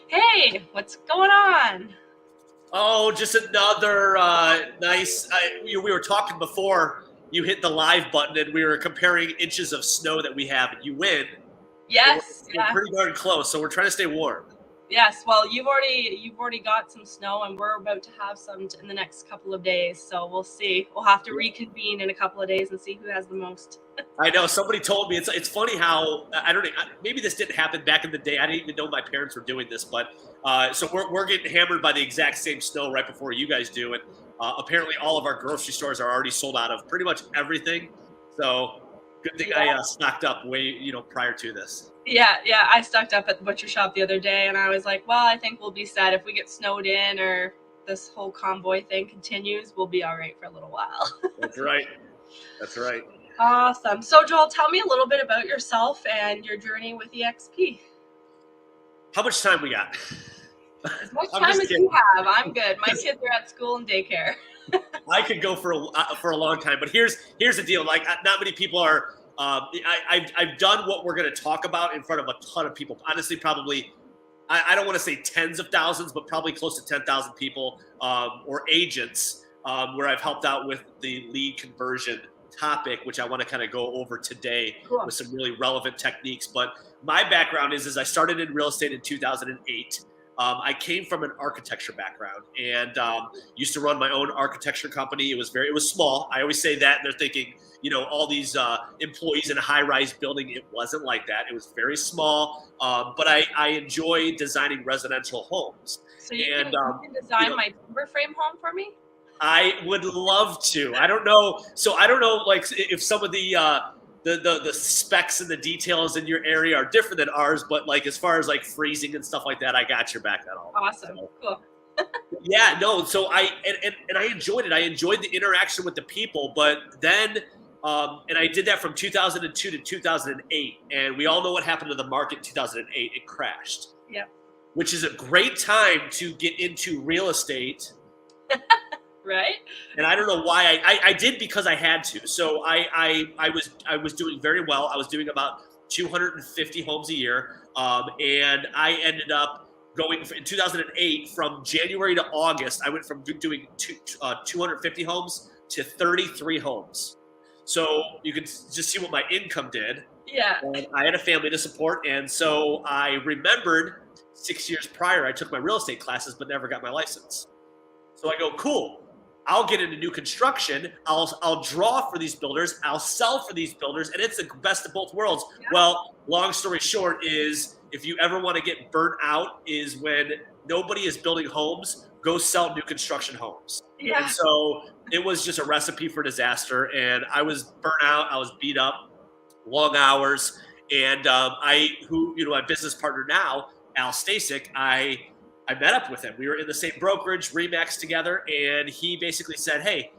Hey, what's going on? Oh, just another nice. We were talking before you hit the live button, and we were comparing inches of snow that we have, and you win. But Yes, we're yeah, pretty darn close, so we're trying to stay warm. yes. Well, you've already got some snow, and we're about to have some in the next couple of days. So we'll see. We'll have to reconvene in a couple of days and see who has the most. I know somebody told me it's funny how I don't know, maybe this didn't happen back in the day. I didn't even know my parents were doing this, but so we're getting hammered by the exact same snow right before you guys do, and apparently all of our grocery stores are already sold out of pretty much everything. So good thing Yeah. I stocked up way prior to this. Yeah. I stocked up at the butcher shop the other day, and I was like, well, I think we'll be set if we get snowed in or this whole convoy thing continues. We'll be all right for a little while. That's right. That's right. Awesome. So, Joel, tell me a little bit about yourself and your journey with EXP. How much time we got? As much I'm time just as kidding. you have, I'm good. My kids are at school and daycare. I could go for a long time, but here's the deal. Like, not many people are. I've done what we're going to talk about in front of a ton of people. Honestly, probably I don't want to say tens of thousands, but probably close to 10,000 people or agents where I've helped out with the lead conversion topic, which I want to kind of go over today Cool. with some really relevant techniques. But my background is I started in real estate in 2008. I came from an architecture background and used to run my own architecture company. It was small. I always say that, and they're thinking, all these employees in a high-rise building. It wasn't like that. It was very small, but I enjoy designing residential homes. So you And can design my timber frame home for me? I would love to. I don't know. So I don't know, like if some of the specs and the details in your area are different than ours, but like as far as like freezing and stuff like that, I got your back at all. Awesome. So, Cool. yeah, no. So and I enjoyed it. I enjoyed the interaction with the people, but then. And I did that from 2002 to 2008, and we all know what happened to the market in 2008. It crashed. Yep. Which is a great time to get into real estate. Right. And I don't know why I did, because I had to. So I was doing very well. I was doing about 250 homes a year, and I ended up going in 2008 from January to August. I went from doing 250 homes to 33 homes. So you can just see what my income did. Yeah. And I had a family to support, and so I remembered 6 years prior I took my real estate classes but never got my license. So I go, cool. I'll get into new construction. I'll draw for these builders. I'll sell for these builders, and it's the best of both worlds. Yeah. Well, long story short is, if you ever want to get burnt out, is when nobody is building homes, go sell new construction homes. Yeah. And so it was just a recipe for disaster, and I was burnt out. I was beat up, long hours, and my business partner now, Al Stasek, I met up with him. We were in the same brokerage, Remax together, and he basically said, "Hey,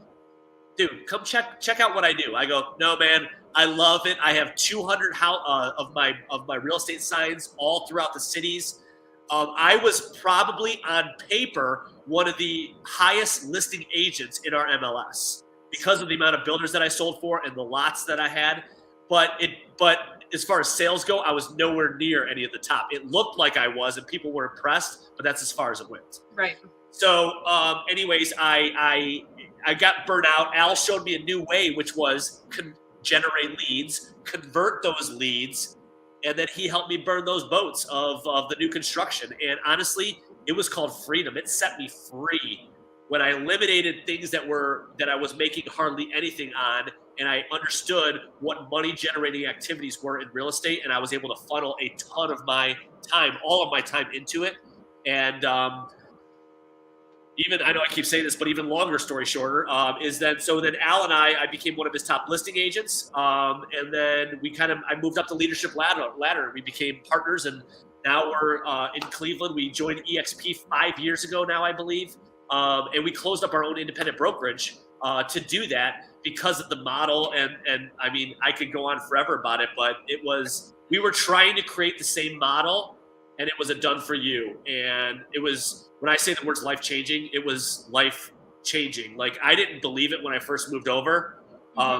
dude, come check out what I do." I go, "No, man, I love it. I have 200 of my real estate signs all throughout the cities. I was probably on paper one of the highest listing agents in our MLS because of the amount of builders that I sold for and the lots that I had. But as far as sales go, I was nowhere near any of the top. It looked like I was, and people were impressed, but that's as far as it went. Right. So, anyways, I got burnt out. Al showed me a new way, which was generate leads, convert those leads, and then he helped me burn those boats of the new construction. And honestly, it was called freedom. It set me free when I eliminated things that I was making hardly anything on, and I understood what money generating activities were in real estate, and I was able to funnel a ton of my time, all of my time, into it. And even, I know I keep saying this, but even longer story shorter, is then Al and I became one of his top listing agents. And then I moved up the leadership ladder. We became partners, and now we're in Cleveland. We joined EXP 5 years ago now, I believe. And we closed up our own independent brokerage to do that because of the model. And I mean, I could go on forever about it, but we were trying to create the same model, and it was a done for you. And it was, when I say the words life changing, it was life changing. Like, I didn't believe it when I first moved over,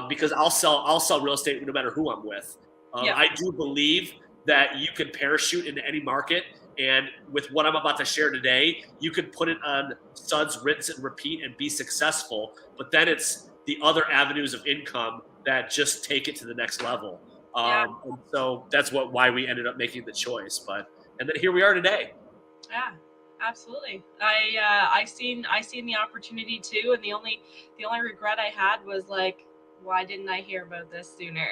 because I'll sell real estate no matter who I'm with. Yeah. I do believe that you can parachute into any market, And with what I'm about to share today, you could put it on suds, rinse and repeat and be successful. But then it's the other avenues of income that just take it to the next level. And so that's why we ended up making the choice. And then here we are today. Yeah, absolutely. I seen the opportunity too, and the only regret I had was like, why didn't I hear about this sooner?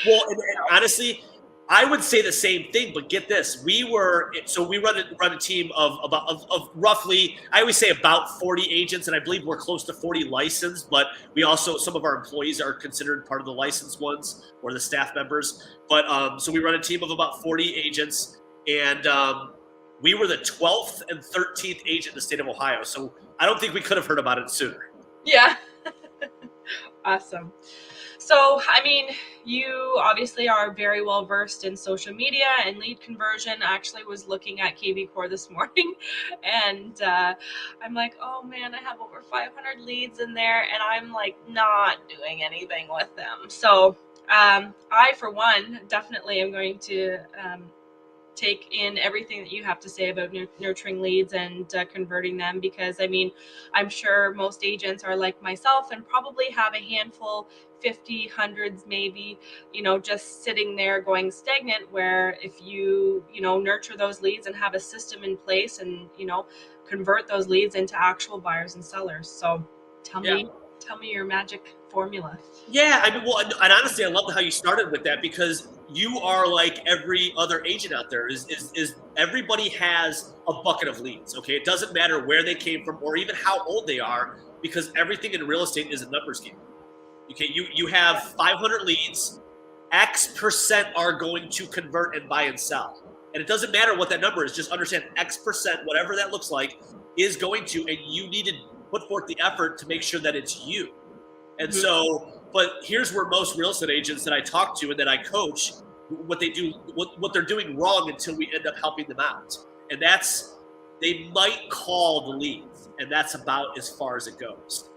Well, and honestly, I would say the same thing, but get this: we run a team of roughly, I always say about 40 agents, and I believe we're close to 40 licensed. But we also, some of our employees are considered part of the licensed ones or the staff members. But so we run a team of about 40 agents, and we were the 12th and 13th agent in the state of Ohio. So I don't think we could have heard about it sooner. Yeah. Awesome. So, I mean, you obviously are very well versed in social media and lead conversion. I actually was looking at KB Core this morning, and I'm like, oh man, I have over 500 leads in there, and I'm like not doing anything with them. So I, for one, definitely am going to take in everything that you have to say about nurturing leads and converting them, because I mean, I'm sure most agents are like myself and probably have a handful, 50, hundreds maybe, just sitting there going stagnant, where if you nurture those leads and have a system in place and convert those leads into actual buyers and sellers. So tell me your magic formula. Yeah, I mean, well, and honestly, I love how you started with that, because you are like every other agent out there. Is everybody has a bucket of leads? Okay, it doesn't matter where they came from or even how old they are, because everything in real estate is a numbers game. Okay, you have 500 leads, X% are going to convert and buy and sell, and it doesn't matter what that number is. Just understand X%, whatever that looks like, is going to, and you need to put forth the effort to make sure that it's you. And so, but here's where most real estate agents that I talk to and that I coach, what they do, what they're doing wrong until we end up helping them out. And that's, they might call the leads, and that's about as far as it goes.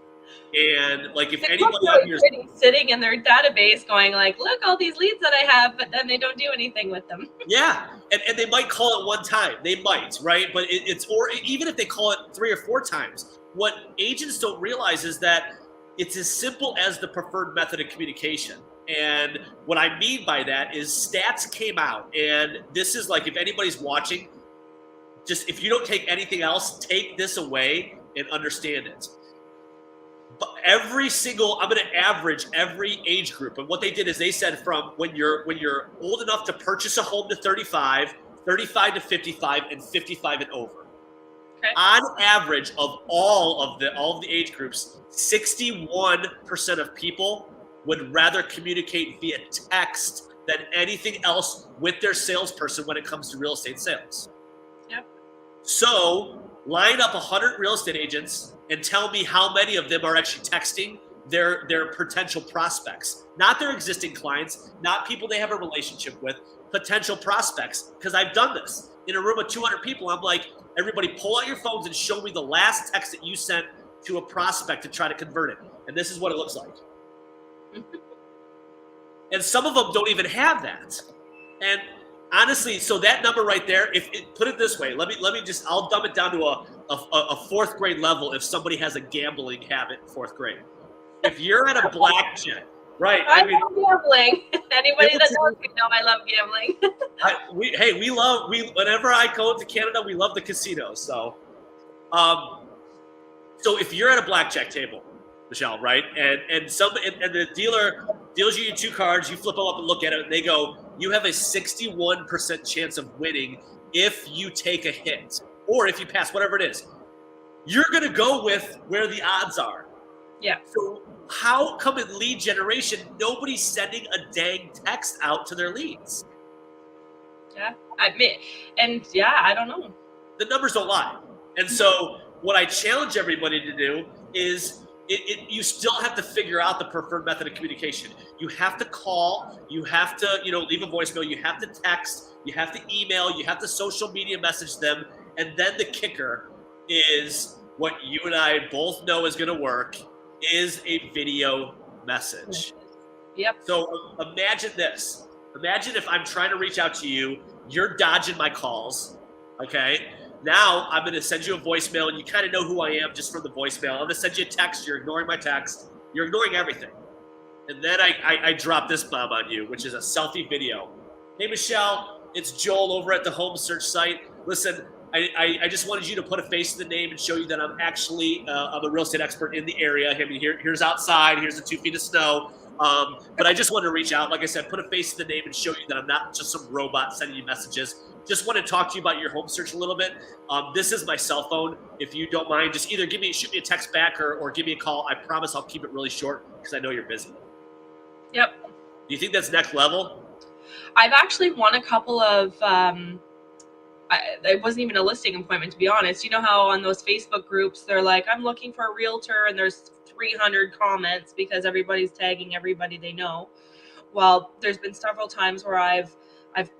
And like, if anybody out here is sitting in their database going like, look, all these leads that I have, but then they don't do anything with them. Yeah. And they might call it one time. They might, right? But it's, or even if they call it 3 or 4 times, what agents don't realize is that it's as simple as the preferred method of communication. And what I mean by that is stats came out, and this is like, if anybody's watching, just, if you don't take anything else, take this away and understand it. But every single, I'm going to average every age group. And what they did is they said from when you're old enough to purchase a home to 35, 35 to 55, and 55 and over. Okay. On average of all of the age groups, 61% of people would rather communicate via text than anything else with their salesperson when it comes to real estate sales. Yep. So line up 100 real estate agents and tell me how many of them are actually texting their potential prospects, not their existing clients, not people they have a relationship with, potential prospects. Because I've done this in a room of 200 people. I'm like, everybody pull out your phones and show me the last text that you sent to a prospect to try to convert it. And this is what it looks like. And some of them don't even have that. And honestly, so that number right there, put it this way, let me just, I'll dumb it down to a 4th grade level if somebody has a gambling habit in 4th grade. If you're at a blackjack, right? I love gambling. Anybody that knows me know I love gambling. Whenever I go to Canada, we love the casinos. So, so if you're at a blackjack table, Michelle, right, and the dealer deals you 2 cards, you flip them up and look at it, and they go, you have a 61% chance of winning if you take a hit or if you pass, whatever it is. You're going to go with where the odds are. Yeah. So how come in lead generation, nobody's sending a dang text out to their leads? Yeah. I don't know. The numbers don't lie. And so what I challenge everybody to do is you still have to figure out the preferred method of communication. You have to call, you have to, leave a voicemail, you have to text, you have to email, you have to social media message them. And then the kicker is what you and I both know is going to work, is a video message. Yep. So imagine this. Imagine if I'm trying to reach out to you, you're dodging my calls, Okay. Now I'm going to send you a voicemail, and you kind of know who I am just from the voicemail. I'm going to send you a text. You're ignoring my text. You're ignoring everything. And then I drop this bomb on you, which is a selfie video. Hey, Michelle, it's Joel over at the home search site. Listen, I just wanted you to put a face to the name and show you that I'm actually I'm a real estate expert in the area. I mean, here's outside. Here's the 2 feet of snow. But I just wanted to reach out. Like I said, put a face to the name and show you that I'm not just some robot sending you messages. Just want to talk to you about your home search a little bit. This is my cell phone. If you don't mind, just either shoot me a text back or give me a call. I promise I'll keep it really short because I know you're busy. Yep. Do you think that's next level? I've actually won a couple of, it wasn't even a listing appointment, to be honest. You know how on those Facebook groups, they're like, I'm looking for a realtor, and there's 300 comments because everybody's tagging everybody they know. Well, there's been several times where I've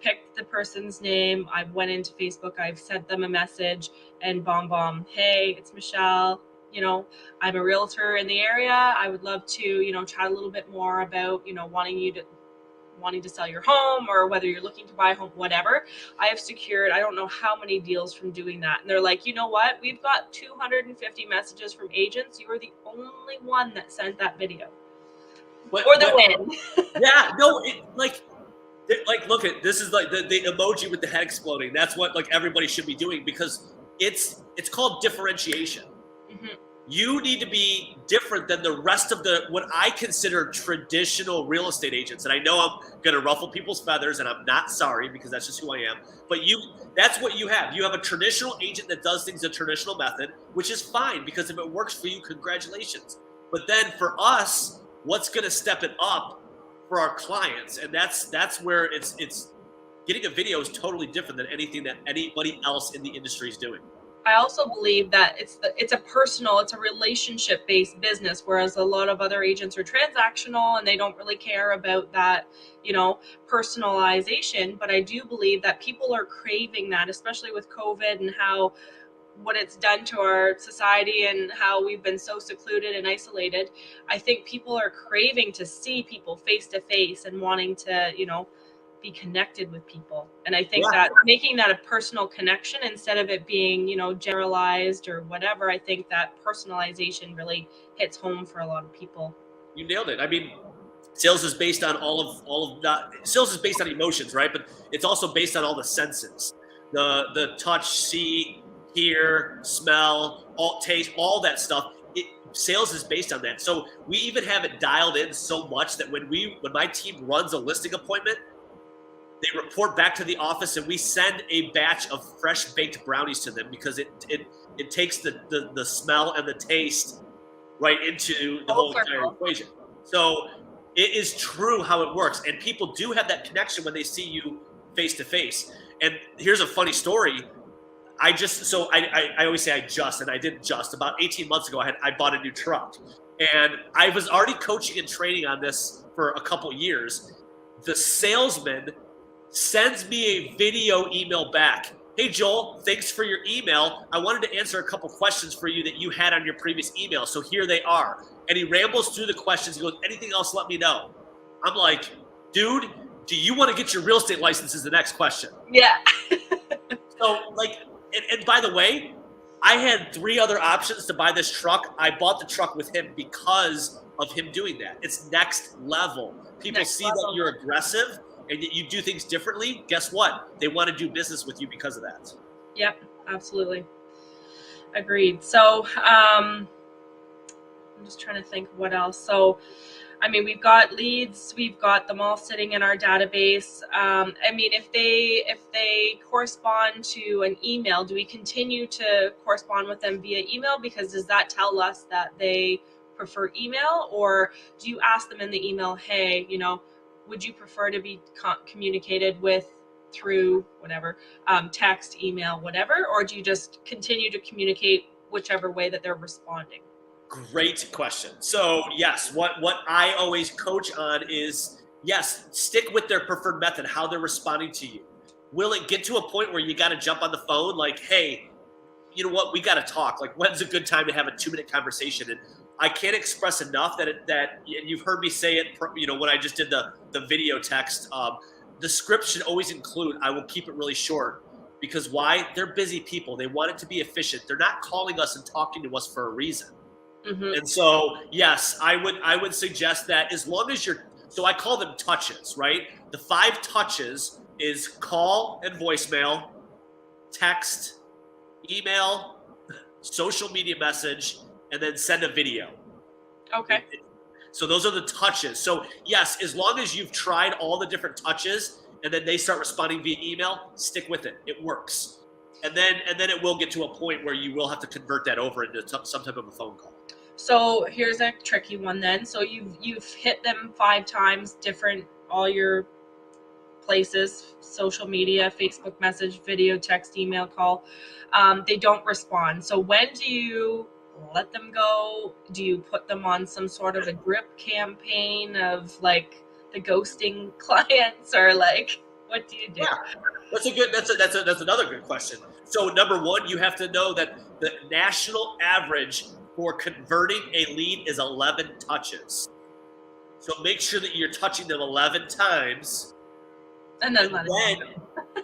picked the person's name, I've went into Facebook, I've sent them a message, and bomb, hey, it's Michelle. You know, I'm a realtor in the area. I would love to, you know, chat a little bit more about, you know, wanting to sell your home, or whether you're looking to buy a home, whatever. I have secured, I don't know how many deals from doing that. And they're like, you know what? We've got 250 messages from agents. You were the only one that sent that video. Or the win. Yeah, no, look at this is like the emoji with the head exploding. That's what like everybody should be doing, because it's called differentiation. Mm-hmm. You need to be different than the rest of what I consider traditional real estate agents. And I know I'm going to ruffle people's feathers, and I'm not sorry, because that's just who I am. But that's what you have. You have a traditional agent that does things the traditional method, which is fine, because if it works for you, congratulations. But then for us, what's going to step it up for our clients? And that's where it's getting a video is totally different than anything that anybody else in the industry is doing. I also believe that it's a relationship-based business, whereas a lot of other agents are transactional and they don't really care about that, you know, personalization. But I do believe that people are craving that, especially with COVID and what it's done to our society and how we've been so secluded and isolated. I think people are craving to see people face to face and wanting to, you know, be connected with people. And I think that making that a personal connection instead of it being, you know, generalized or whatever, I think that personalization really hits home for a lot of people. You nailed it. I mean, sales is based on all of that. Sales is based on emotions, right? But it's also based on all the senses, the touch, see, hear, smell, taste, all that stuff. Sales is based on that. So we even have it dialed in so much that when my team runs a listing appointment, they report back to the office, and we send a batch of fresh baked brownies to them, because it takes the smell and the taste right into the whole entire equation. So it is true how it works, and people do have that connection when they see you face to face. And here's a funny story. I always say and I didn't just. About 18 months ago, I bought a new truck, and I was already coaching and training on this for a couple years. The salesman sends me a video email back. Hey, Joel, thanks for your email. I wanted to answer a couple questions for you that you had on your previous email. So here they are. And he rambles through the questions. He goes, anything else, let me know. I'm like, dude, do you want to get your real estate license is the next question. Yeah. So like, and by the way, I had 3 other options to buy this truck. I bought the truck with him because of him doing that. It's next level. People see that you're aggressive and you do things differently. Guess what? They want to do business with you because of that. Yep, absolutely. Agreed. So I'm just trying to think what else. So, I mean, we've got leads, we've got them all sitting in our database. I mean, if they correspond to an email, do we continue to correspond with them via email? Because does that tell us that they prefer email, or do you ask them in the email, hey, you know, would you prefer to be communicated with through whatever, text, email, whatever, or do you just continue to communicate whichever way that they're responding? Great question. So yes, what I always coach on is, yes, stick with their preferred method, how they're responding to you. Will it get to a point where you got to jump on the phone? Like, hey, you know what? We got to talk. Like, when's a good time to have a 2-minute conversation? And I can't express enough that you've heard me say it, you know, when I just did the video text, the script should always include, I will keep it really short, because why? They're busy people. They want it to be efficient. They're not calling us and talking to us for a reason. Mm-hmm. And so, yes, I would suggest that as long as you're, so I call them touches, right? The 5 touches is call and voicemail, text, email, social media message, and then send a video. Okay. So those are the touches. So yes, as long as you've tried all the different touches and then they start responding via email, stick with it. It works. And then it will get to a point where you will have to convert that over into some type of a phone call. So here's a tricky one then. So you've hit them 5 times, different, all your places, social media, Facebook message, video, text, email, call. They don't respond. So when do you let them go? Do you put them on some sort of a grip campaign of like the ghosting clients, or like what do you do? Yeah, that's another good question. So number one, you have to know that the national average for converting a lead is 11 touches. So make sure that you're touching them 11 times. And then let it go.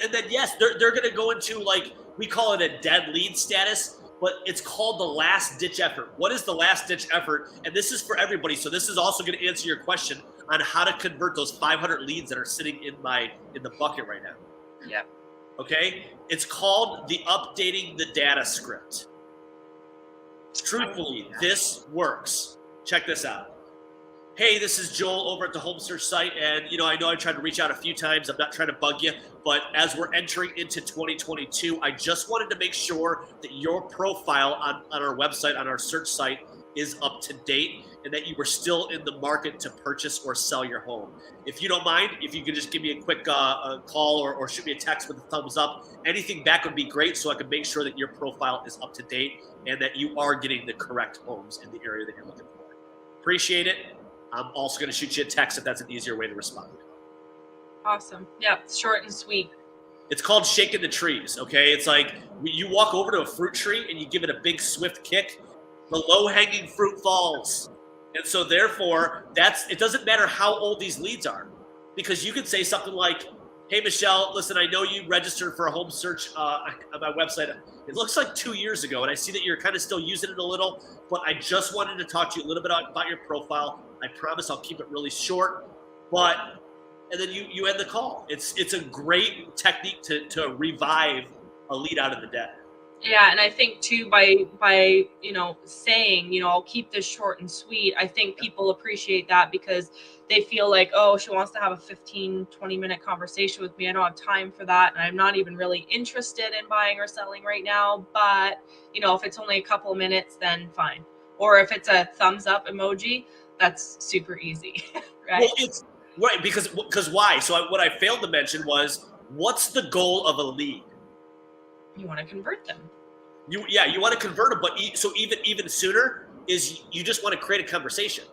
And then yes, they're going to go into, like, we call it a dead lead status, but it's called the last ditch effort. What is the last ditch effort? And this is for everybody. So this is also going to answer your question on how to convert those 500 leads that are sitting in the bucket right now. Yeah. Okay. It's called the updating the data script. Truthfully, this works. Check this out. Hey, this is Joel over at the Home Search site, and I know I tried to reach out a few times. I'm not trying to bug you, but as we're entering into 2022, I just wanted to make sure that your profile on our website, on our search site, is up to date, and that you were still in the market to purchase or sell your home. If you don't mind, if you could just give me a quick call or shoot me a text with a thumbs up, anything back would be great, so I can make sure that your profile is up to date and that you are getting the correct homes in the area that you're looking for. Appreciate it. I'm also going to shoot you a text if that's an easier way to respond. Awesome. Yeah, short and sweet. It's called shaking the trees, okay? It's like you walk over to a fruit tree and you give it a big swift kick, the low-hanging fruit falls. And so therefore, it doesn't matter how old these leads are, because you could say something like, hey, Michelle, listen, I know you registered for a home search on my website. It looks like 2 years ago, and I see that you're kind of still using it a little, but I just wanted to talk to you a little bit about your profile. I promise I'll keep it really short, and then you end the call. It's a great technique to revive a lead out of the dead. Yeah, and I think too, by saying, I'll keep this short and sweet, I think people appreciate that, because they feel like, oh, she wants to have a 15-20 minute conversation with me. I don't have time for that, and I'm not even really interested in buying or selling right now. But if it's only a couple of minutes, then fine. Or if it's a thumbs up emoji, that's super easy. Right? Well, it's right, because why? So what I failed to mention was, what's the goal of a lead? You want to convert them. You want to convert them, but so even sooner is you just want to create a conversation.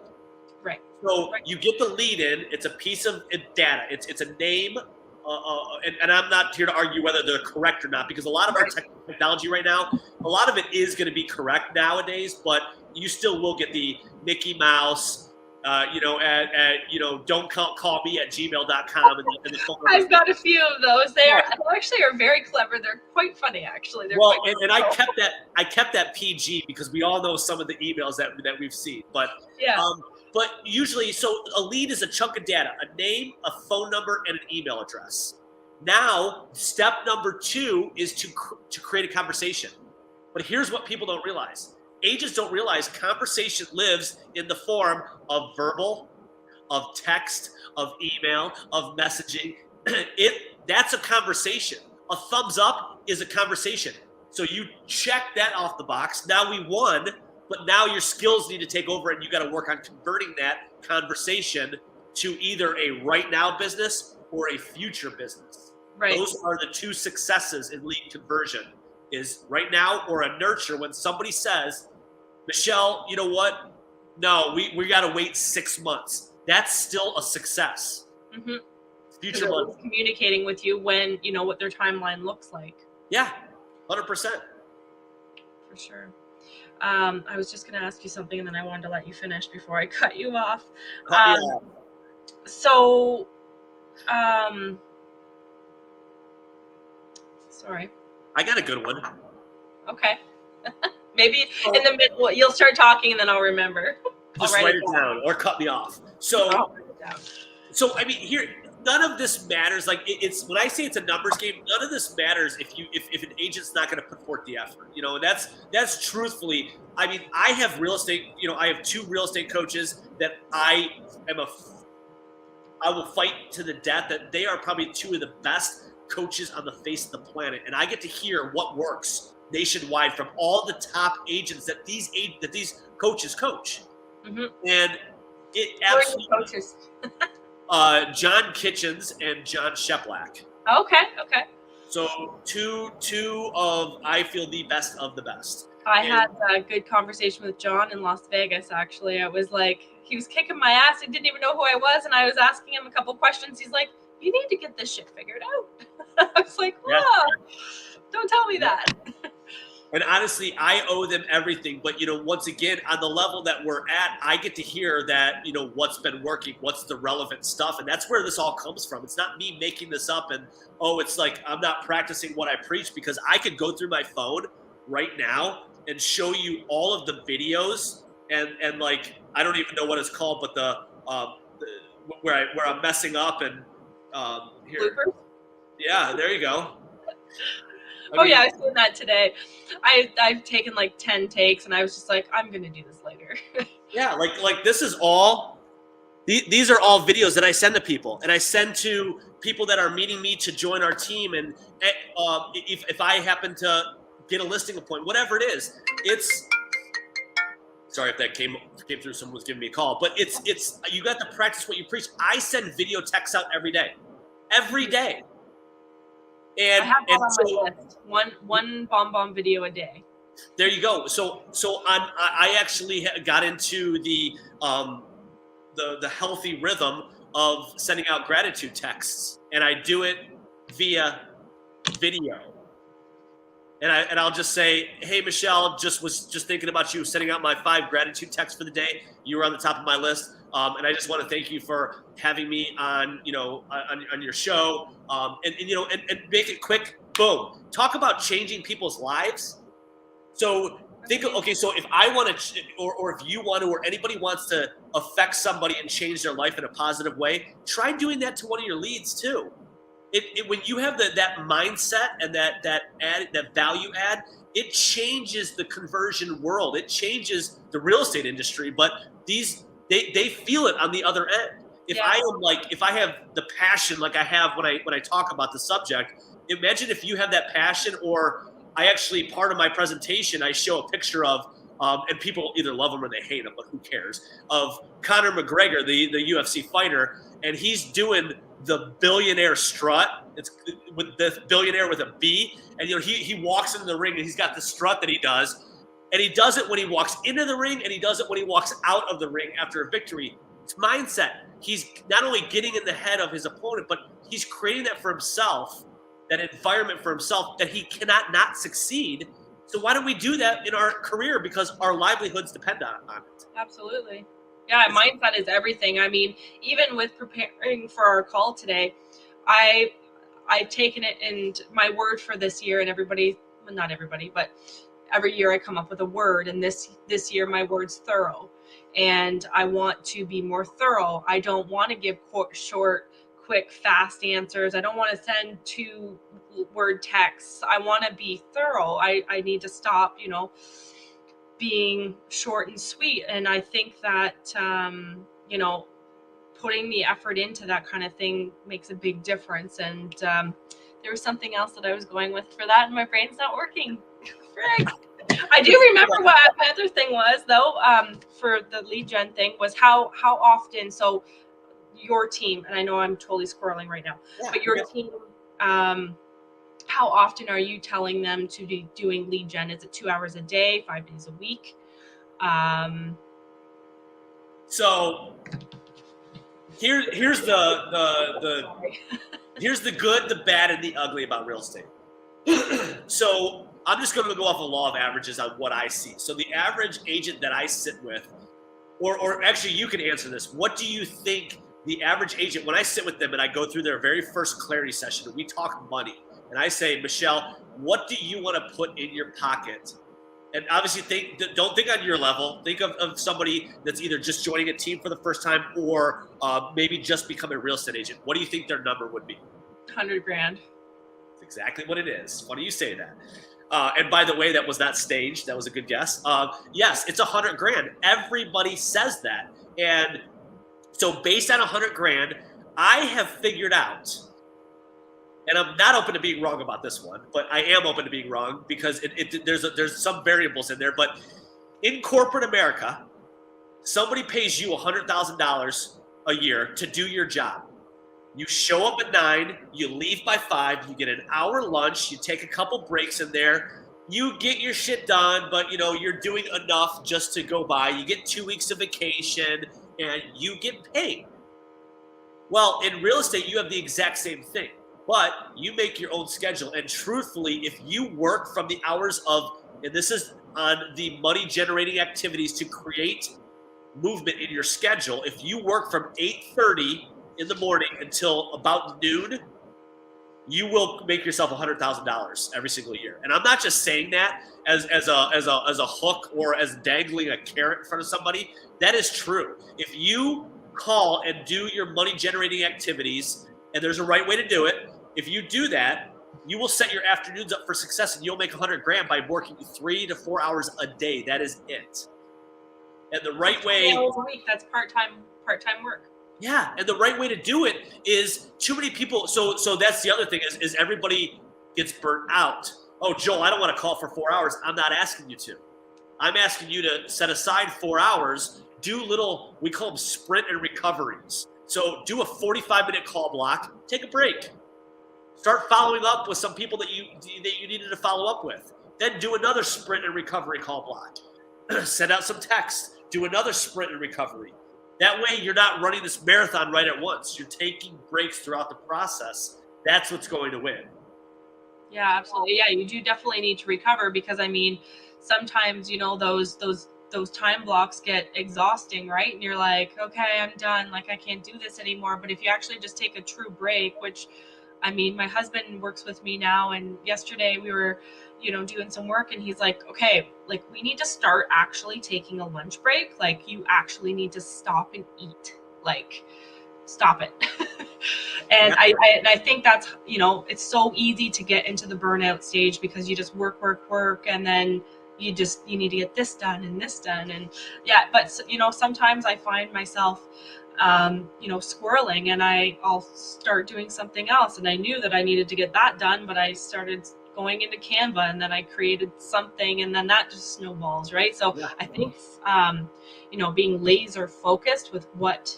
Right. So you get the lead in. It's a piece of data. It's a name, and I'm not here to argue whether they're correct or not, because a lot of our technology right now, a lot of it is going to be correct nowadays, but you still will get the Mickey Mouse. Don't call me at gmail.com. And I've got a few of those. They actually are very clever. They're quite funny, actually. I kept that PG, because we all know some of the emails that we've seen. But yeah. But usually, so a lead is a chunk of data: a name, a phone number, and an email address. Now, step number 2 is to create a conversation. But here's what people don't realize. Agents don't realize conversation lives in the form of verbal, of text, of email, of messaging. That's a conversation. A thumbs up is a conversation. So you check that off the box. Now we won, but now your skills need to take over, and you got to work on converting that conversation to either a right now business or a future business. Right. Those are the 2 successes in lead conversion. Is right now or a nurture. When somebody says, Michelle, you know what? No, we got to wait 6 months. That's still a success. Mm-hmm. Future month. Communicating with you when you know what their timeline looks like. Yeah, 100%. For sure. I was just going to ask you something, and then I wanted to let you finish before I cut you off. So, Sorry. I got a good one. Okay. Maybe in the middle, you'll start talking and then I'll remember. Just write it down or cut me off. So, I'll write it down. I mean, here, none of this matters. Like it's when I say it's a numbers game, none of this matters if an agent's not going to put forth the effort. You know, that's truthfully. I mean, I have real estate. You know, I have 2 real estate coaches that I will fight to the death that they are probably 2 of the best coaches on the face of the planet, and I get to hear what works nationwide from all the top agents that these coaches coach. Mm-hmm. And it absolutely coaches. John Kitchens and John Sheplack. Okay. So two of, I feel, the best of the best. I had a good conversation with John in Las Vegas, actually. I was like, he was kicking my ass. He didn't even know who I was. And I was asking him a couple questions. He's like, you need to get this shit figured out. I was like, whoa, don't tell me that. And honestly, I owe them everything. But, you know, once again, on the level that we're at, I get to hear that, you know, what's been working, what's the relevant stuff. And that's where this all comes from. It's not me making this up and, it's like I'm not practicing what I preach, because I could go through my phone right now and show you all of the videos and like, I don't even know what it's called, but the where I'm messing up and here. Bloopers? Yeah, there you go. Yeah, I seen that today. I've taken like 10 takes, and I was just like, I'm gonna do this later. Yeah, like this is all. These are all videos that I send to people, and I send to people that are meeting me to join our team. And if I happen to get a listing appointment, whatever it is, it's. Sorry if that came through. Someone was giving me a call, but it's you got to practice what you preach. I send video texts out every day. And I have that on my list. One bomb video a day. There you go. So I actually got into the healthy rhythm of sending out gratitude texts, and I do it via video. And I'll just say, hey, Michelle, was just thinking about you, sending out my 5 gratitude texts for the day. You were on the top of my list. And I just want to thank you for having me on, on your show. And make it quick. Boom. Talk about changing people's lives. So so if I want to, or if you want to, or anybody wants to affect somebody and change their life in a positive way, try doing that to one of your leads too. When you have that mindset and that value add, it changes the conversion world. It changes the real estate industry. But they feel it on the other end. If I have the passion like I have when I talk about the subject, imagine if you have that passion. Or I actually, part of my presentation, I show a picture of, and people either love him or they hate him, but who cares, of Conor McGregor, the UFC fighter, and he's doing the billionaire strut. It's with the billionaire with a B, and he walks into the ring and he's got the strut that he does, and he does it when he walks into the ring, and he does it when he walks out of the ring after a victory. It's mindset. He's not only getting in the head of his opponent, but he's creating that for himself, that environment for himself that he cannot not succeed. So why don't we do that in our career? Because our livelihoods depend on it. Absolutely. Yeah, mindset is everything. I mean, even with preparing for our call today, I've taken it, and my word for this year, and not everybody, but every year I come up with a word, and this year my word's thorough. And I want to be more thorough. I don't want to give short, quick, fast answers. I don't want to send 2-word texts. I want to be thorough. I need to stop, being short and sweet. And I think that, putting the effort into that kind of thing makes a big difference. And there was something else that I was going with for that, and my brain's not working. Frick. I do remember what my other thing was, though, for the lead gen thing, was how often, so your team, and I know I'm totally squirreling right now, but your team, how often are you telling them to be doing lead gen? Is it 2 hours a day, 5 days a week? So here's the here's the good, the bad, and the ugly about real estate. So I'm just going to go off a law of averages on what I see. So the average agent that I sit with, or actually you can answer this. What do you think the average agent, when I sit with them and I go through their very first clarity session and we talk money, and I say, Michelle, what do you want to put in your pocket? And obviously, don't think on your level. Think of somebody that's either just joining a team for the first time or maybe just becoming a real estate agent. What do you think their number would be? 100 grand. That's exactly what it is. Why do you say that? And by the way, that was not staged. That was a good guess. Yes, it's 100 grand. Everybody says that. And so based on 100 grand, I have figured out, and I'm not open to being wrong about this one, but I am open to being wrong because there's some variables in there. But in corporate America, somebody pays you $100,000 a year to do your job. You show up at 9, you leave by 5, you get an hour lunch, you take a couple breaks in there, you get your shit done, but you're doing enough just to go by. You get 2 weeks of vacation and you get paid. Well, in real estate, you have the exact same thing, but you make your own schedule. And truthfully, if you work from the hours of, and this is on the money generating activities to create movement in your schedule, if you work from 8:30 in the morning until about noon, you will make yourself $100,000 every single year. And I'm not just saying that as a hook or as dangling a carrot in front of somebody. That is true. If you call and do your money generating activities, and there's a right way to do it, if you do that, you will set your afternoons up for success, and you'll make 100 grand by working 3 to 4 hours a day. That is it. And the right way. 20 hours a week. That's part-time work. Yeah, and the right way to do it is too many people. So that's the other thing is everybody gets burnt out. Oh, Joel, I don't want to call for 4 hours. I'm not asking you to. I'm asking you to set aside 4 hours, do little, we call them sprint and recoveries. So do a 45-minute call block, take a break. Start following up with some people that you needed to follow up with. Then do another sprint and recovery call block. Send out some text. Do another sprint and recovery. That way you're not running this marathon right at once. You're taking breaks throughout the process. That's what's going to win. Yeah, absolutely. Yeah, you do definitely need to recover because sometimes those time blocks get exhausting, right? And you're like, okay, I'm done. Like I can't do this anymore. But if you actually just take a true break, which my husband works with me now, and yesterday we were doing some work, and he's like, okay, like we need to start actually taking a lunch break. Like you actually need to stop and eat, like stop it. And yeah. I think that's, it's so easy to get into the burnout stage because you just work. And then you need to get this done and this done. And yeah, but sometimes I find myself, squirreling, and I'll start doing something else. And I knew that I needed to get that done, but I started going into Canva, and then I created something, and then that just snowballs, right? So yeah. I think, being laser focused with what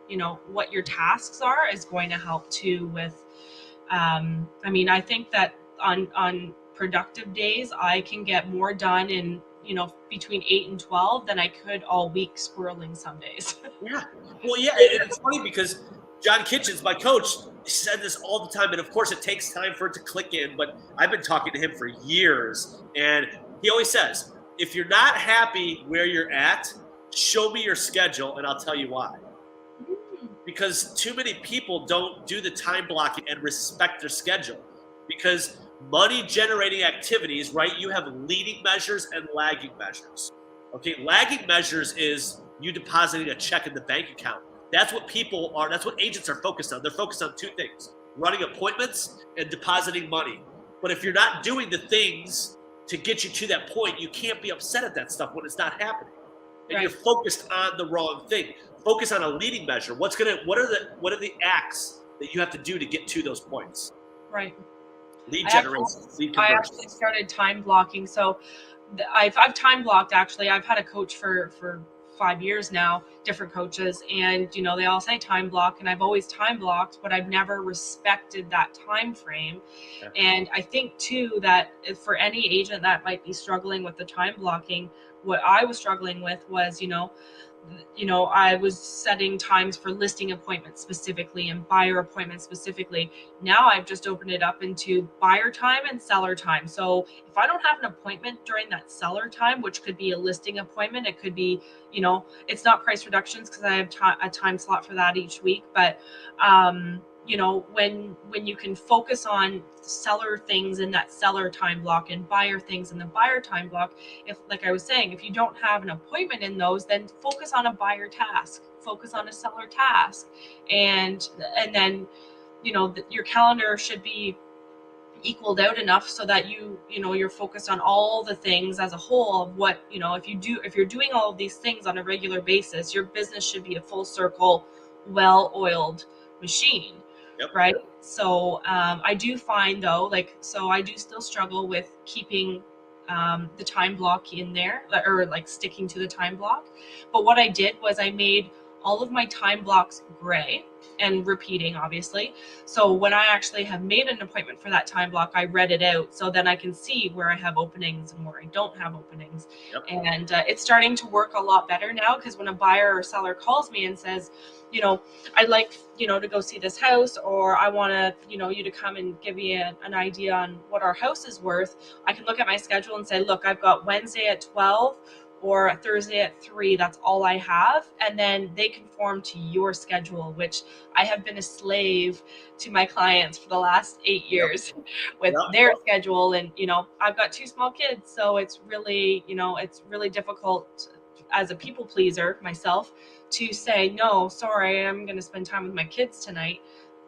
your tasks are is going to help too with, I think that on productive days, I can get more done in, between 8 and 12 than I could all week squirreling some days. Yeah. Well, yeah. It's funny because John Kitchens, my coach, said this all the time. And of course it takes time for it to click in, but I've been talking to him for years. And he always says, if you're not happy where you're at, show me your schedule and I'll tell you why. Because too many people don't do the time blocking and respect their schedule. Because money generating activities, right? You have leading measures and lagging measures. Okay, lagging measures is you depositing a check in the bank account. That's what people are, that's what agents are focused on. They're focused on two things: running appointments and depositing money. But if you're not doing the things to get you to that point, you can't be upset at that stuff when it's not happening. And right. You're focused on the wrong thing. Focus on a leading measure. What are the acts that you have to do to get to those points? Right. Lead generation, lead conversion. I actually started time blocking. So I've time blocked, actually. I've had a coach for 5 years now, different coaches, and they all say time block, and I've always time blocked, but I've never respected that time frame. Yeah. And I think too that for any agent that might be struggling with the time blocking, what I was struggling with was, I was setting times for listing appointments specifically and buyer appointments specifically. Now I've just opened it up into buyer time and seller time. So if I don't have an appointment during that seller time, which could be a listing appointment, it could be, it's not price reductions because I have a time slot for that each week. But, when you can focus on seller things in that seller time block and buyer things in the buyer time block, if, like I was saying, if you don't have an appointment in those, then focus on a buyer task, focus on a seller task, and then your calendar should be equaled out enough so that you're focused on all the things as a whole of what, if you're doing all of these things on a regular basis, your business should be a full circle, well-oiled machine. Yep. Right. So I do find though, I do still struggle with keeping the time block in there, or like sticking to the time block. But what I did was I made all of my time blocks gray and repeating, obviously. So when I actually have made an appointment for that time block, I read it out so then I can see where I have openings and where I don't have openings. Yep. And it's starting to work a lot better now, because when a buyer or seller calls me and says, I'd like, to go see this house, or I want to, you to come and give me an idea on what our house is worth, I can look at my schedule and say, look, I've got Wednesday at 12 or Thursday at 3. That's all I have. And then they conform to your schedule, which I have been a slave to my clients for the last 8 years with their schedule. And, I've got 2 small kids. So it's really, it's really difficult as a people pleaser myself to say, no, sorry, I'm going to spend time with my kids tonight.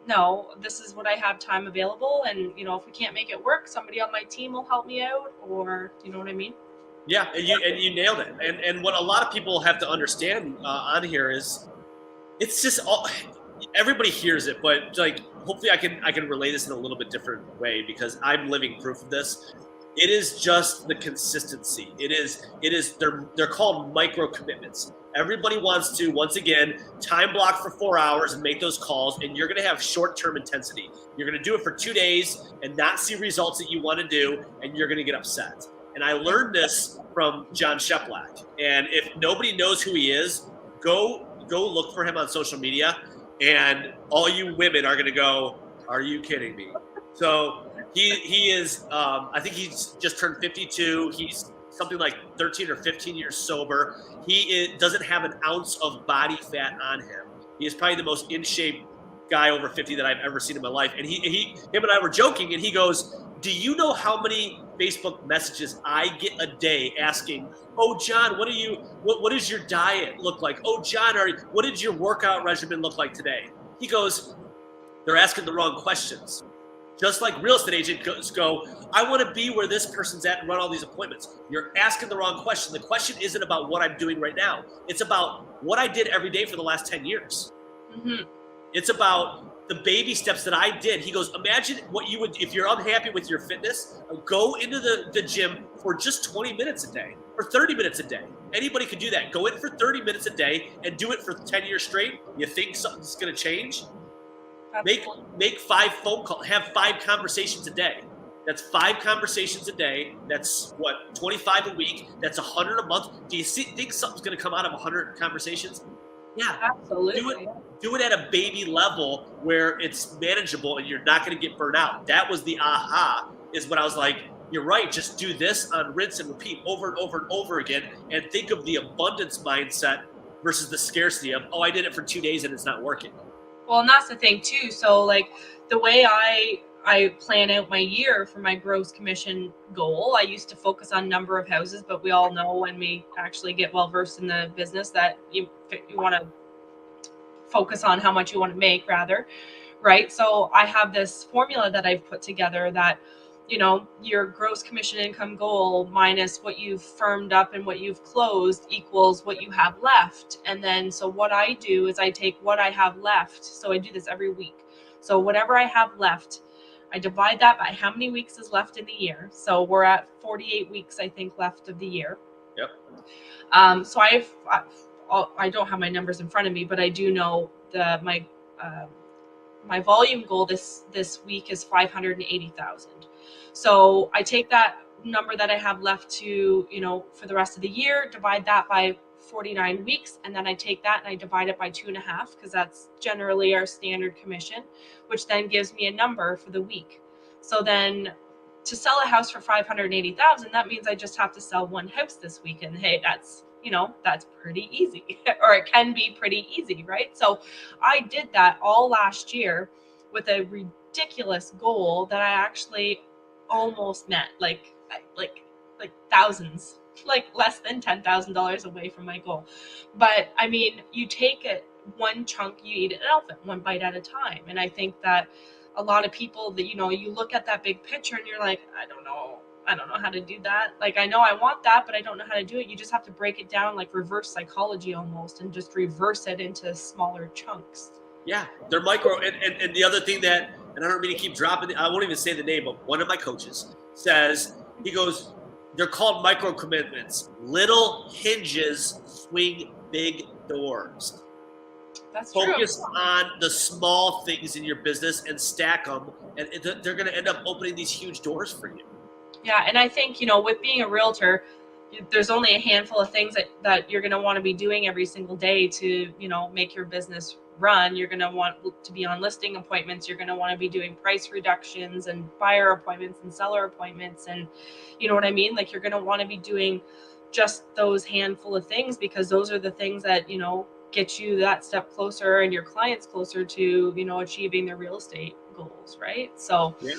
No, this is what I have time available. And, if we can't make it work, somebody on my team will help me out, or, you know what I mean? Yeah, and you nailed it. And what a lot of people have to understand on here is, it's just everybody hears it, but like hopefully I can relay this in a little bit different way, because I'm living proof of this. It is just the consistency. It is they're called micro commitments. Everybody wants to, once again, time block for 4 hours and make those calls, and you're going to have short-term intensity. You're going to do it for 2 days and not see results that you want to do, and you're going to get upset. And I learned this from John Sheplack. And if nobody knows who he is, go look for him on social media, and all you women are going to go, are you kidding me? So he is, I think he's just turned 52. He's something like 13 or 15 years sober. He doesn't have an ounce of body fat on him. He is probably the most in shape guy over 50 that I've ever seen in my life. And him and I were joking, and he goes, do you know how many Facebook messages I get a day asking, oh, John, what does your diet look like? Oh, John, what did your workout regimen look like today? He goes, they're asking the wrong questions. Just like real estate agents go, I want to be where this person's at and run all these appointments. You're asking the wrong question. The question isn't about what I'm doing right now. It's about what I did every day for the last 10 years. Mm-hmm. It's about the baby steps that I did. He goes, imagine what you would, if you're unhappy with your fitness, go into the gym for just 20 minutes a day or 30 minutes a day. Anybody could do that. Go in for 30 minutes a day and do it for 10 years straight. You think something's going to change? Make 5 phone calls, have 5 conversations a day. That's 5 conversations a day. That's what, 25 a week. That's 100 a month. Do you think something's going to come out of 100 conversations? Yeah, absolutely. Do it at a baby level where it's manageable and you're not going to get burnt out. That was the aha, is when I was like, you're right, just do this on rinse and repeat over and over and over again, and think of the abundance mindset versus the scarcity of, oh, I did it for 2 days and it's not working. Well, and that's the thing too. So like the way I plan out my year for my gross commission goal, I used to focus on number of houses, but we all know when we actually get well versed in the business that you want to focus on how much you want to make rather, right? So I have this formula that I've put together that, your gross commission income goal minus what you've firmed up and what you've closed equals what you have left. And then, so what I do is I take what I have left. So I do this every week. So whatever I have left, I divide that by how many weeks is left in the year. So we're at 48 weeks, I think, left of the year. Yep. So I don't have my numbers in front of me, but I do know my volume goal this week is 580,000. So I take that number that I have left to, for the rest of the year, divide that by 49 weeks, and then I take that and I divide it by 2.5, because that's generally our standard commission, which then gives me a number for the week. So then to sell a house for 580,000, that means I just have to sell 1 house this week. And hey, that's pretty easy, or it can be pretty easy, right? So I did that all last year with a ridiculous goal that I actually almost met, like thousands, like less than $10,000 away from my goal. But I mean, you take it one chunk, you eat an elephant, one bite at a time. And I think that a lot of people that, you know, you look at that big picture and you're like, I don't know how to do that. Like, I know I want that, but I don't know how to do it. You just have to break it down, like reverse psychology almost, and just reverse it into smaller chunks. Yeah, they're micro. And the other thing that, and I don't mean to keep dropping, I won't even say the name, but one of my coaches says, he goes, they're called micro commitments. Little hinges swing big doors. That's Focus true. on the small things in your business and stack them, and they're going to end up opening these huge doors for you. Yeah, and I think, you know, with being a realtor, there's only a handful of things that you're going to want to be doing every single day to, you know, make your business run. You're going to want to be on listing appointments. You're going to want to be doing price reductions and buyer appointments and seller appointments. And you know what I mean? Like, you're going to want to be doing just those handful of things, because those are the things that, you know, get you that step closer and your clients closer to, you know, achieving their real estate goals, right? So yeah.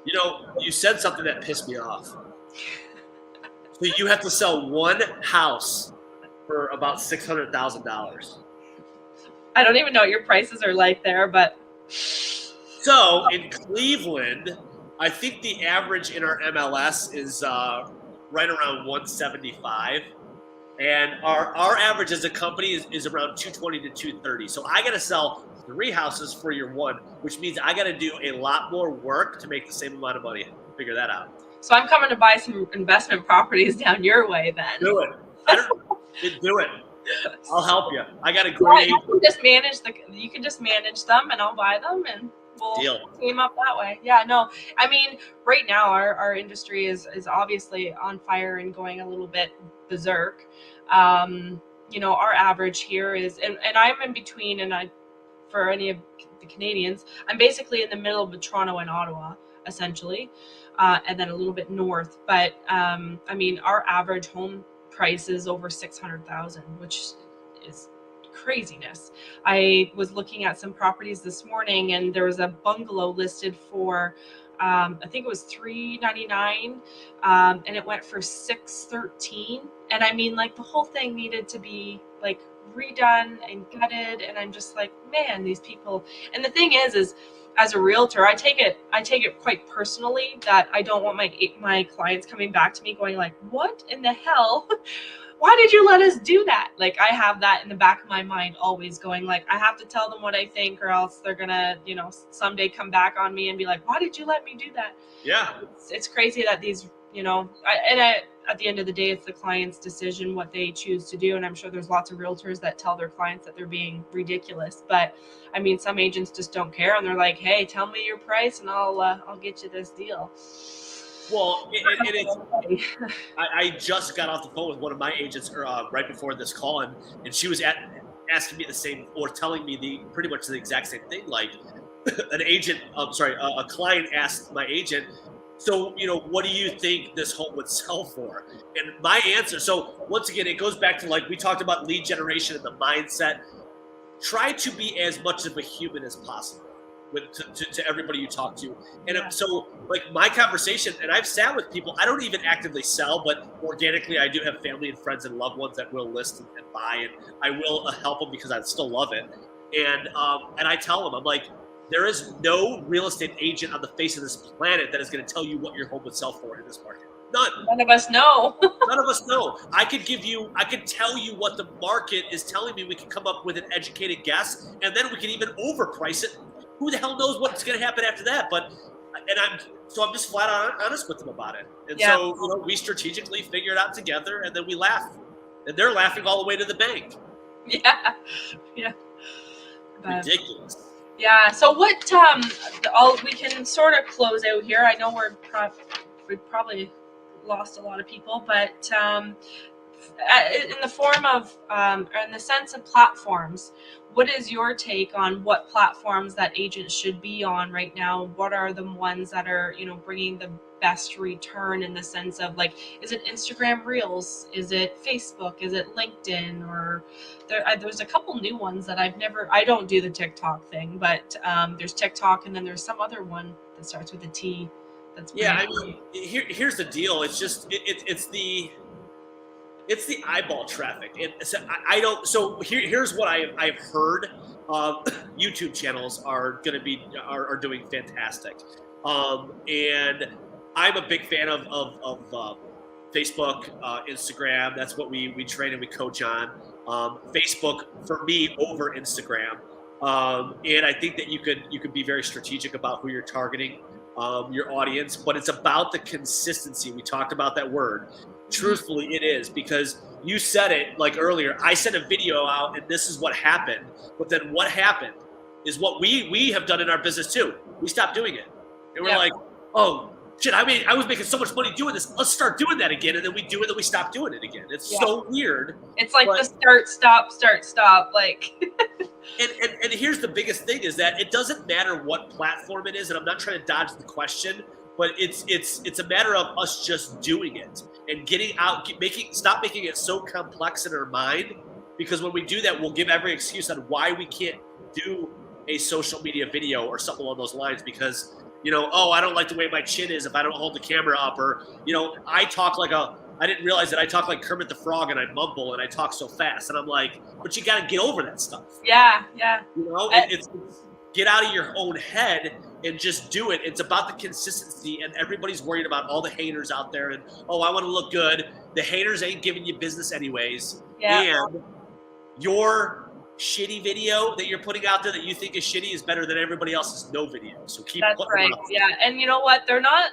You know, you said something that pissed me off. So you have to sell one house for about $600,000. I don't even know what your prices are like there, but so in Cleveland, I think the average in our MLS is right around 175. And our average as a company is around 220 to 230. So I got to sell 3 houses for your one, which means I got to do a lot more work to make the same amount of money. Figure that out. So I'm coming to buy some investment properties down your way then. Do it. Do it. I'll help you. I got a great. You can just manage them, and I'll buy them, and we'll team up that way. Yeah, no, I mean, right now our industry is obviously on fire and going a little bit berserk. You know, our average here is, and I'm in between, and for any of the Canadians, I'm basically in the middle of Toronto and Ottawa, essentially, and then a little bit north. But I mean, our average home price is over 600,000, which is craziness. I was looking at some properties this morning, and there was a bungalow listed for I think it was $399, and it went for $613. And I mean, like, the whole thing needed to be like redone and gutted, and I'm just like, man, these people. And the thing is as a realtor, I take it quite personally that I don't want my clients coming back to me going like, what in the hell? Why did you let us do that? Like, I have that in the back of my mind always going like, I have to tell them what I think, or else they're gonna, you know, someday come back on me and be like, why did you let me do that? Yeah. It's crazy that these, you know, at the end of the day, it's the client's decision what they choose to do. And I'm sure there's lots of realtors that tell their clients that they're being ridiculous. But I mean, some agents just don't care, and they're like, hey, tell me your price and I'll get you this deal. Well, I just got off the phone with one of my agents right before this call, and she was asking me the same, or telling me pretty much the exact same thing. Like, a client asked my agent, so, you know, what do you think this home would sell for? And my answer, so once again, it goes back to, like, we talked about lead generation and the mindset. Try to be as much of a human as possible to everybody you talk to. And so, like, my conversation, and I've sat with people, I don't even actively sell, but organically I do have family and friends and loved ones that will list and buy, and I will help them because I still love it. And I tell them, I'm like, there is no real estate agent on the face of this planet that is going to tell you what your home would sell for in this market. None of us know. None of us know. I could tell you what the market is telling me. We can come up with an educated guess, and then we can even overprice it. Who the hell knows what's going to happen after that? But I'm just flat out honest with them about it. And so, you know, we strategically figure it out together, and then we laugh, and they're laughing all the way to the bank. Yeah. Ridiculous. Yeah. So what? We can sort of close out here. I know we probably lost a lot of people, but in the form of, or in the sense of platforms, what is your take on what platforms that agents should be on right now? What are the ones that are, you know, bringing the best return in the sense of like, is it Instagram Reels? Is it Facebook? Is it LinkedIn? Or there's a couple new ones that I don't do the TikTok thing, but there's TikTok, and then there's some other one that starts with a T. That's I mean, here's the deal. It's just it's the eyeball traffic. I don't. So here's what I've heard. YouTube channels are going to be are doing fantastic, and I'm a big fan of Facebook, Instagram. That's what we train and we coach on. Facebook for me over Instagram, and I think that you could be very strategic about who you're targeting, your audience, but it's about the consistency. We talked about that word. Truthfully, it is, because you said it like earlier. I sent a video out and this is what happened. But then what happened is what we have done in our business too. We stopped doing it. And we're like, oh shit, I was making so much money doing this. Let's start doing that again. And then we do it and we stop doing it again. It's so weird. It's like the start, stop. Like and here's the biggest thing is that it doesn't matter what platform it is, and I'm not trying to dodge the question, but it's a matter of us just doing it and getting out, stop making it so complex in our mind, because when we do that, we'll give every excuse on why we can't do a social media video or something along those lines, because, oh, I don't like the way my chin is if I don't hold the camera up, or, I didn't realize that I talk like Kermit the Frog and I mumble and I talk so fast. And I'm like, but you got to get over that stuff. Yeah. It's get out of your own head and just do it. It's about the consistency, and everybody's worried about all the haters out there. And, oh, I want to look good. The haters ain't giving you business anyways. Yeah. And your shitty video that you're putting out there that you think is shitty is better than everybody else's no video. So keep putting right. Yeah. And you know what? They're not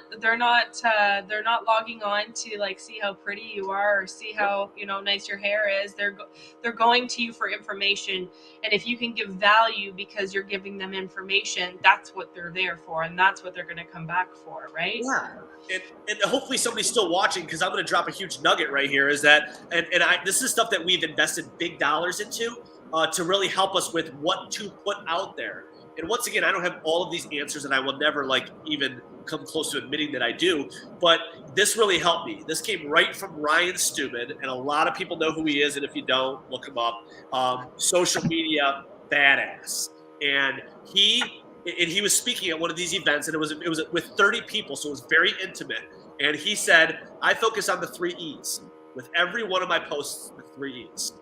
logging on to like see how pretty you are or see how, nice your hair is. They're going to you for information. And if you can give value because you're giving them information, that's what they're there for, and that's what they're going to come back for, right? Yeah. And hopefully somebody's still watching, because I'm going to drop a huge nugget right here, is that, this is stuff that we've invested big dollars into, to really help us with what to put out there. And once again, I don't have all of these answers, and I will never even come close to admitting that I do, but this really helped me. This came right from Ryan Stewman, and a lot of people know who he is, and if you don't, look him up. Social media badass. And he was speaking at one of these events, and it was with 30 people, so it was very intimate. And he said, I focus on the 3 E's. With every one of my posts, the 3 E's.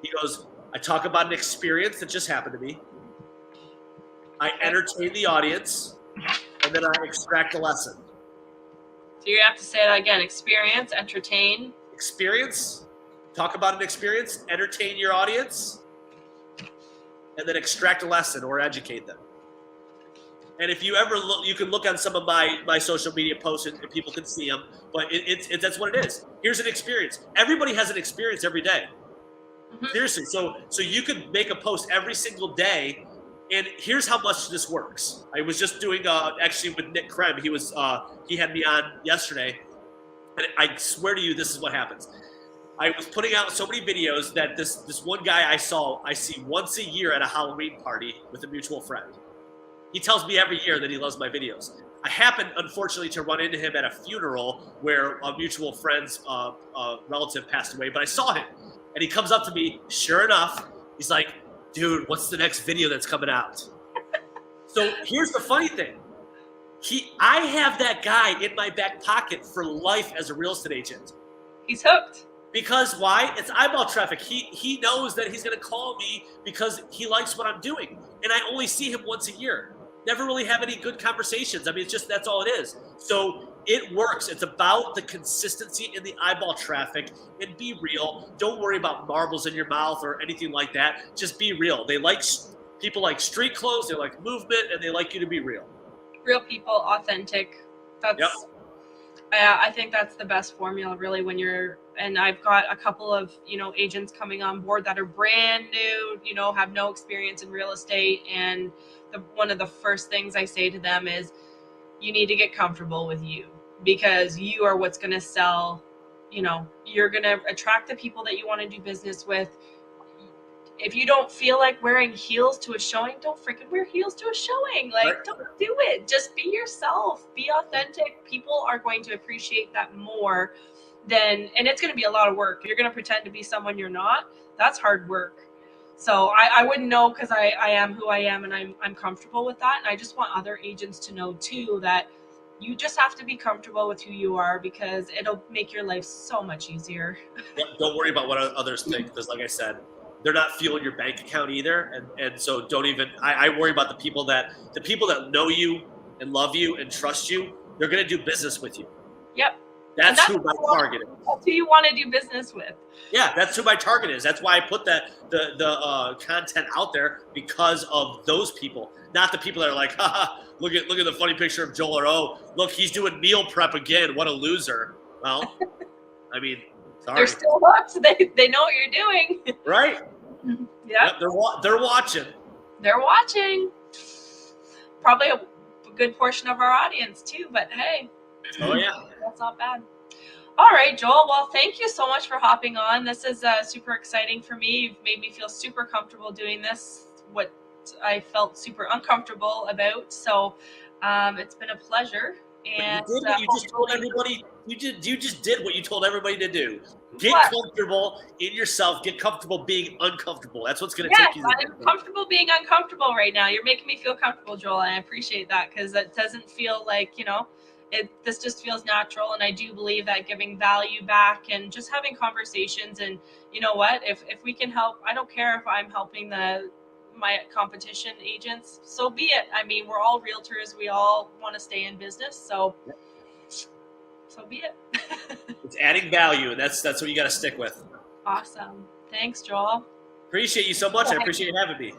He goes, I talk about an experience that just happened to me. I entertain the audience, and then I extract a lesson. So you're gonna have to say that again. Experience, entertain. Experience, talk about an experience, entertain your audience, and then extract a lesson or educate them. And if you ever look, you can look on some of my social media posts and people can see them, but that's what it is. Here's an experience. Everybody has an experience every day. Mm-hmm. Seriously. So you could make a post every single day, and here's how much this works. I was just doing actually with Nick Krem. He had me on yesterday, and I swear to you, this is what happens. I was putting out so many videos that this one guy I see once a year at a Halloween party with a mutual friend. He tells me every year that he loves my videos. I happened, unfortunately, to run into him at a funeral where a mutual friend's relative passed away, but I saw him. And he comes up to me, sure enough, he's like, dude, what's the next video that's coming out? So here's the funny thing. I have that guy in my back pocket for life as a real estate agent. He's hooked. Because why? It's eyeball traffic. He knows that he's going to call me because he likes what I'm doing. And I only see him once a year. Never really have any good conversations. I mean, that's all it is. So it works. It's about the consistency in the eyeball traffic, and be real. Don't worry about marbles in your mouth or anything like that. Just be real. People like street clothes, they like movement, and they like you to be real. Real people, authentic. I think that's the best formula, really, and I've got a couple of, agents coming on board that are brand new, have no experience in real estate. And one of the first things I say to them is, you need to get comfortable with you, because you are what's going to sell. You're going to attract the people that you want to do business with. if you don't feel like wearing heels to a showing, don't freaking wear heels to a showing. Like, Right. don't do it. Just be yourself. Be authentic. People are going to appreciate that more than, and it's going to be a lot of work. You're going to pretend to be someone you're not. That's hard work. So I wouldn't know, because I am who I am, and I'm comfortable with that. And I just want other agents to know too that you just have to be comfortable with who you are, because it'll make your life so much easier. Don't worry about what others think, because like I said, they're not fueling your bank account either. And so don't even, I worry about the people that know you and love you and trust you. They're going to do business with you. Yep. That's who my target is. That's who you want to do business with. Yeah, that's who my target is. That's why I put the content out there, because of those people, not the people that are like, haha, look at the funny picture of Joel, or oh, look, he's doing meal prep again. What a loser. Well, I mean, sorry. They're still hooked. They know what you're doing. Right? Yep. They're watching. They're watching. Probably a good portion of our audience too, but hey. Oh yeah. That's not bad. All right, Joel. Well, thank you so much for hopping on. This is super exciting for me. You've made me feel super comfortable doing this, what I felt super uncomfortable about. So it's been a pleasure. And you did what you just told everybody. You just did what you told everybody to do. Get comfortable in yourself. Get comfortable being uncomfortable. That's what's going to take you. I'm comfortable being uncomfortable right now. You're making me feel comfortable, Joel, and I appreciate that, because it doesn't feel like, this just feels natural. And I do believe that giving value back and just having conversations, and you know what, if we can help, I don't care if I'm helping my competition agents, so be it. I mean, we're all realtors. We all want to stay in business. So be it. It's adding value, and that's what you got to stick with. Awesome. Thanks, Joel. Appreciate you so much. I appreciate you having me.